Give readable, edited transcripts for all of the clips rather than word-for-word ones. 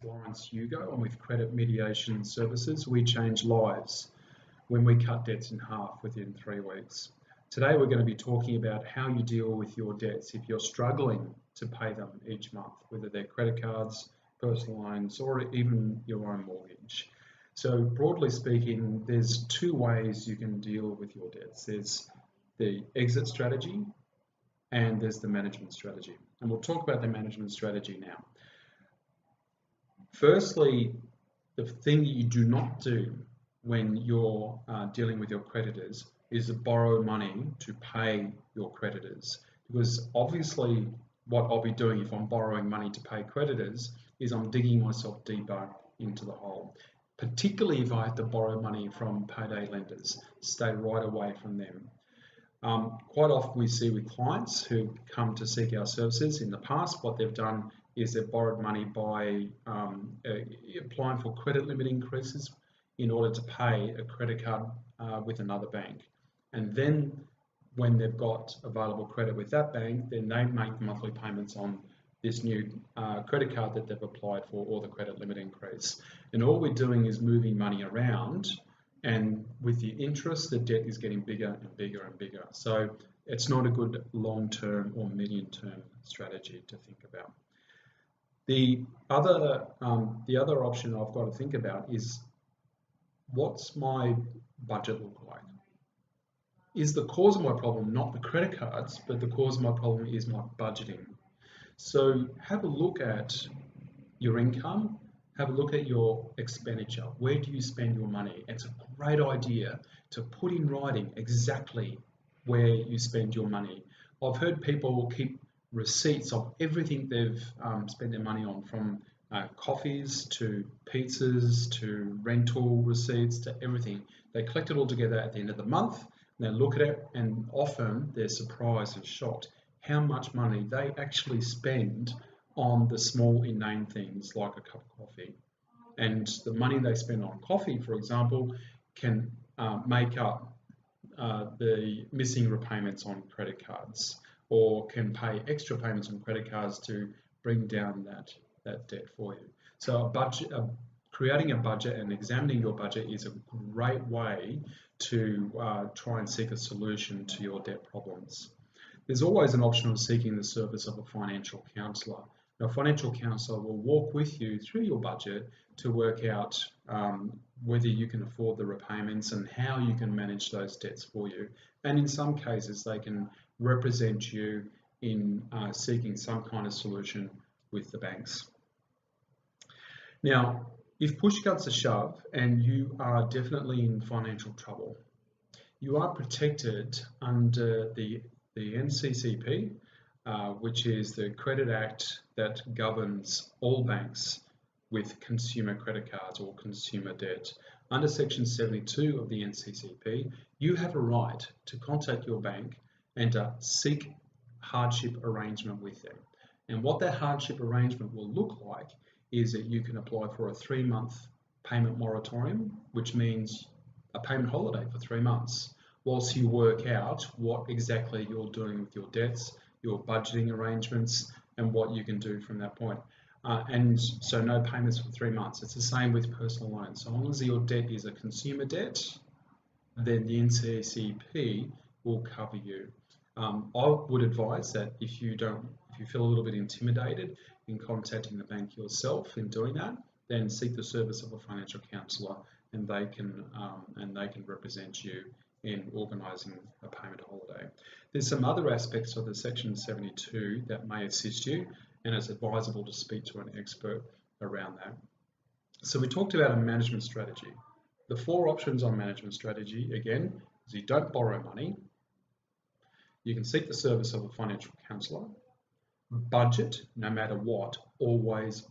Lawrence Hugo. I'm with Credit Mediation Services. We change lives when we cut debts in half within 3 weeks. Today we're going to be talking about how you deal with your debts if you're struggling to pay them each month, whether they're credit cards, personal loans, or even your own mortgage. So broadly speaking, there's 2 ways you can deal with your debts. There's the exit strategy and there's the management strategy. And we'll talk about the management strategy now. Firstly, the thing that you do not do when you're dealing with your creditors is to borrow money to pay your creditors. Because obviously what I'll be doing if I'm borrowing money to pay creditors is I'm digging myself deeper into the hole. Particularly if I have to borrow money from payday lenders, stay right away from them. Quite often we see with clients who come to seek our services in the past, what they've done is they've borrowed money by applying for credit limit increases in order to pay a credit card with another bank. And then when they've got available credit with that bank, then they make monthly payments on this new credit card that they've applied for or the credit limit increase. And all we're doing is moving money around, and with the interest, the debt is getting bigger and bigger and bigger. So it's not a good long-term or medium-term strategy to think about. The other option I've got to think about is, what's my budget look like? Is the cause of my problem not the credit cards, but the cause of my problem is my budgeting? So have a look at your income, have a look at your expenditure. Where do you spend your money? It's a great idea to put in writing exactly where you spend your money. I've heard people keep receipts of everything they've spent their money on, from coffees to pizzas to rental receipts to everything. They collect it all together at the end of the month, and they look at it, and often they're surprised and shocked how much money they actually spend on the small inane things like a cup of coffee. And the money they spend on coffee, for example, can make up the missing repayments on credit cards, or can pay extra payments on credit cards to bring down that debt for you. So creating a budget and examining your budget is a great way to try and seek a solution to your debt problems. There's always an option of seeking the service of a financial counsellor. Now, a financial counsellor will walk with you through your budget to work out whether you can afford the repayments and how you can manage those debts for you. And in some cases, they can represent you in seeking some kind of solution with the banks. Now, if push comes to shove and you are definitely in financial trouble, you are protected under the NCCP, which is the credit act that governs all banks with consumer credit cards or consumer debt. Under section 72 of the NCCP, you have a right to contact your bank and to seek hardship arrangement with them. And what that hardship arrangement will look like is that you can apply for a 3-month payment moratorium, which means a payment holiday for 3 months, whilst you work out what exactly you're doing with your debts, your budgeting arrangements, and what you can do from that point. And so no payments for 3 months. It's the same with personal loans. So long as your debt is a consumer debt, then the NCCP will cover you. I would advise that if you feel a little bit intimidated in contacting the bank yourself in doing that, then seek the service of a financial counsellor, and they can represent you in organising a payment holiday. There's some other aspects of the section 72 that may assist you, and it's advisable to speak to an expert around that. So we talked about a management strategy. The 4 options on management strategy, again, is you don't borrow money, you can seek the service of a financial counsellor, budget no matter what, always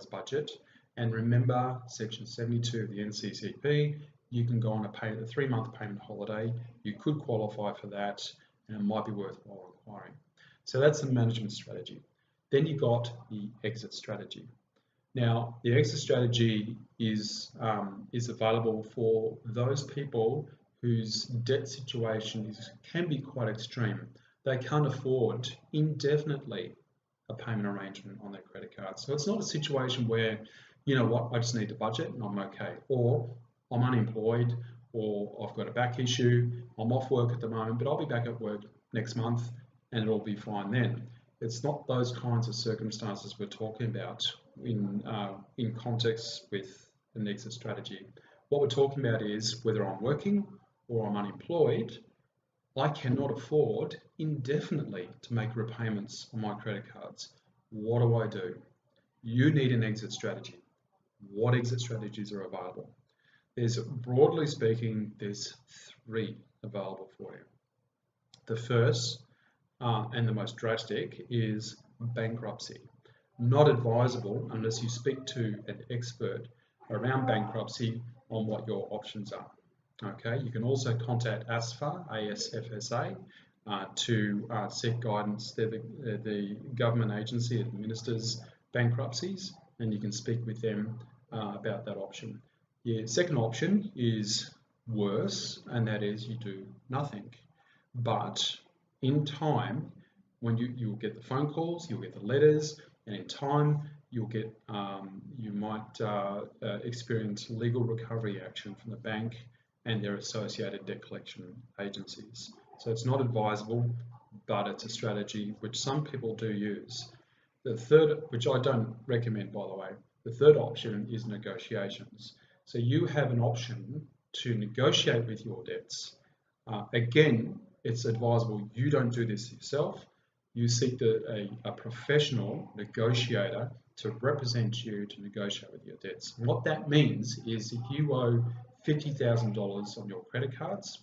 budget, and remember section 72 of the NCCP, you can go on a 3-month payment holiday. You could qualify for that, and it might be worthwhile inquiring. So that's the management strategy. Then you've got the exit strategy. Now, the exit strategy is available for those people whose debt situation can be quite extreme. They can't afford indefinitely a payment arrangement on their credit card. So it's not a situation where you know what, I just need to budget and I'm okay. Or I'm unemployed, or I've got a back issue, I'm off work at the moment, but I'll be back at work next month and it'll be fine then. It's not those kinds of circumstances we're talking about in context with an exit strategy. What we're talking about is whether I'm working or I'm unemployed, I cannot afford indefinitely to make repayments on my credit cards. What do I do? You need an exit strategy. What exit strategies are available? Broadly speaking, there's 3 available for you. The first and the most drastic is bankruptcy. Not advisable unless you speak to an expert around bankruptcy on what your options are. Okay, you can also contact ASFA, ASFSA, to seek guidance. They're the government agency that administers bankruptcies, and you can speak with them about that option. Your second option is worse, and that is you do nothing. But in time, when you'll get the phone calls, you'll get the letters, and in time you'll get you might experience legal recovery action from the bank and their associated debt collection agencies. So it's not advisable, but it's a strategy which some people do use. The third, which I don't recommend by the way, the third option is negotiations. So you have an option to negotiate with your debts. Again, it's advisable you don't do this yourself. You seek a professional negotiator to represent you to negotiate with your debts. And what that means is if you owe $50,000 on your credit cards,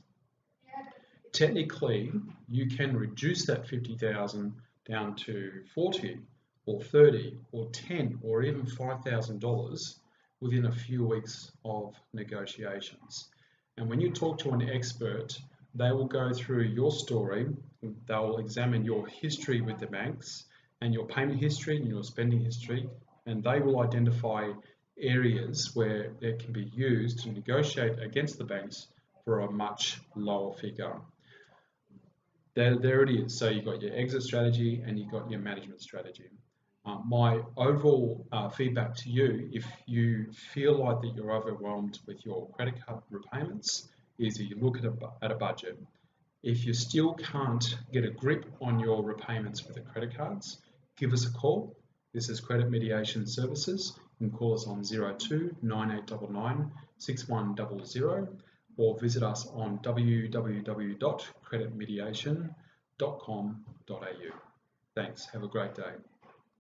technically you can reduce that $50,000 down to $40,000 or $30,000 or $10,000 or even $5,000 within a few weeks of negotiations. And when you talk to an expert, they will go through your story, they'll examine your history with the banks and your payment history and your spending history, and they will identify areas where it can be used to negotiate against the banks for a much lower figure. There it is. So you've got your exit strategy and you've got your management strategy. My overall feedback to you, if you feel like that you're overwhelmed with your credit card repayments, is that you look at a budget. If you still can't get a grip on your repayments with the credit cards, give us a call. This is Credit Mediation Services. You can call us on 02 9899 6100 or visit us on www.creditmediation.com.au. Thanks. Have a great day.